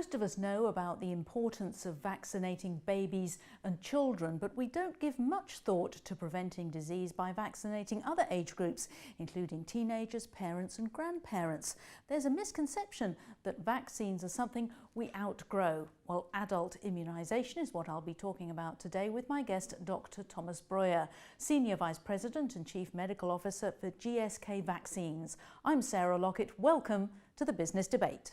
Most of us know about the importance of vaccinating babies and children, but we don't give much thought to preventing disease by vaccinating other age groups, including teenagers, parents and grandparents. There's a misconception that vaccines are something we outgrow. Well, adult immunisation is what I'll be talking about today with my guest, Dr. Thomas Breuer, Senior Vice President and Chief Medical Officer for GSK Vaccines. I'm Sarah Lockett. Welcome to the Business Debate.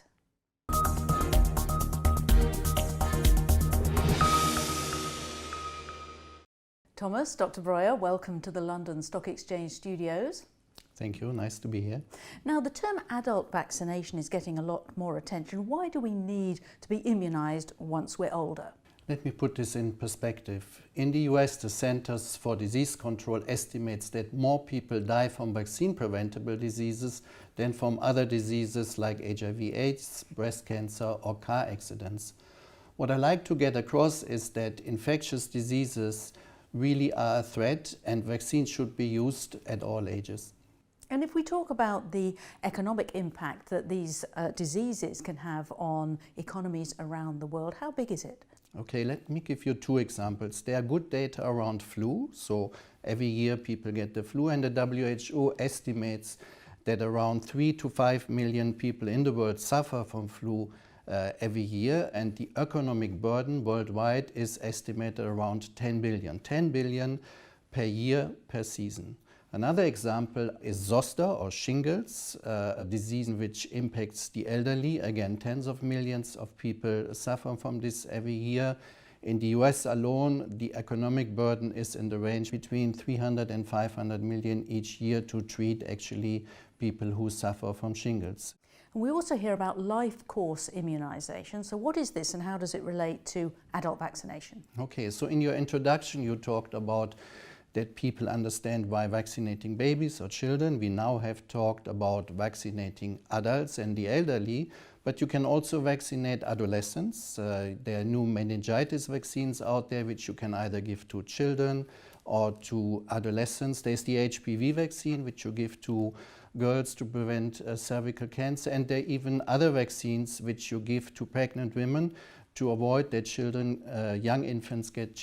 Thomas, Dr. Breuer, welcome to the London Stock Exchange studios. Thank you, nice to be here. Now, the term adult vaccination is getting a lot more attention. Why do we need to be immunised once we're older? Let me put this in perspective. In the US, the Centers for Disease Control estimates that more people die from vaccine-preventable diseases than from other diseases like HIV/AIDS, breast cancer or car accidents. What I like to get across is that infectious diseases really are a threat and vaccines should be used at all ages. And if we talk about the economic impact that these diseases can have on economies around the world, how big is it? Okay, let me give you two examples. There are good data around flu, so every year people get the flu, and the WHO estimates that around 3 to 5 million people in the world suffer from flu every year, and the economic burden worldwide is estimated around 10 billion. 10 billion per year per season. Another example is zoster or shingles, a disease which impacts the elderly. Again, tens of millions of people suffer from this every year. In the US alone, the economic burden is in the range between 300 and 500 million each year to treat actually people who suffer from shingles. We also hear about life course immunisation. So what is this and how does it relate to adult vaccination? Okay, so in your introduction you talked about that people understand why vaccinating babies or children. We now have talked about vaccinating adults and the elderly, but you can also vaccinate adolescents. There are new meningitis vaccines out there which you can either give to children or to adolescents. There's the HPV vaccine which you give to girls to prevent cervical cancer, and there are even other vaccines which you give to pregnant women to avoid that children, young infants get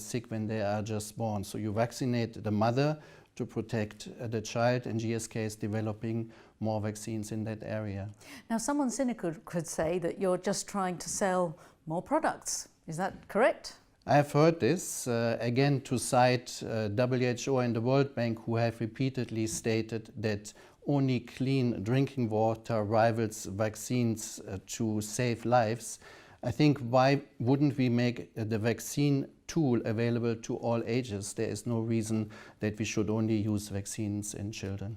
sick when they are just born. So you vaccinate the mother to protect the child, and GSK is developing more vaccines in that area. Now, someone cynical could say that you're just trying to sell more products. Is that correct? I have heard this, again to cite WHO and the World Bank, who have repeatedly stated that only clean drinking water rivals vaccines to save lives. I think why wouldn't we make the vaccine tool available to all ages? There is no reason that we should only use vaccines in children.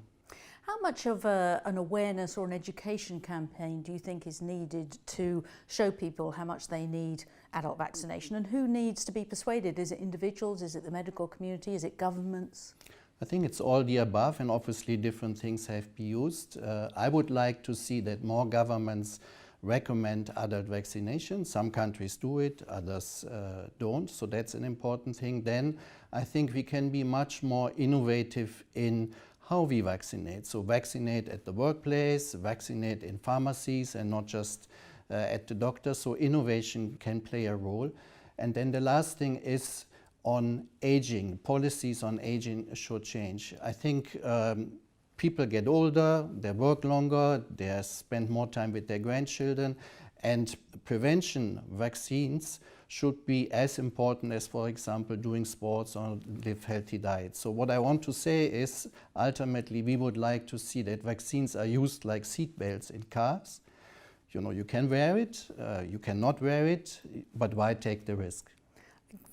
How much of an awareness or an education campaign do you think is needed to show people how much they need adult vaccination, and who needs to be persuaded? Is it individuals? Is it the medical community? Is it governments? I think it's all the above, and obviously different things have to be used. I would like to see that more governments recommend adult vaccination. Some countries do it, others don't, so that's an important thing. Then I think we can be much more innovative in how we vaccinate. So vaccinate at the workplace, vaccinate in pharmacies and not just at the doctor. So innovation can play a role. And then the last thing is on aging. Policies on aging should change. I think people get older, they work longer, they spend more time with their grandchildren, and prevention vaccines should be as important as, for example, doing sports or live healthy diets. So what I want to say is, ultimately, we would like to see that vaccines are used like seat belts in cars. You know, you can wear it, you cannot wear it, but why take the risk?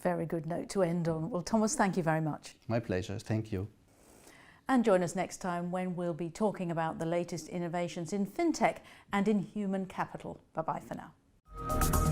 Very good note to end on. Well, Thomas, thank you very much. My pleasure, thank you. And join us next time when we'll be talking about the latest innovations in fintech and in human capital. Bye-bye for now.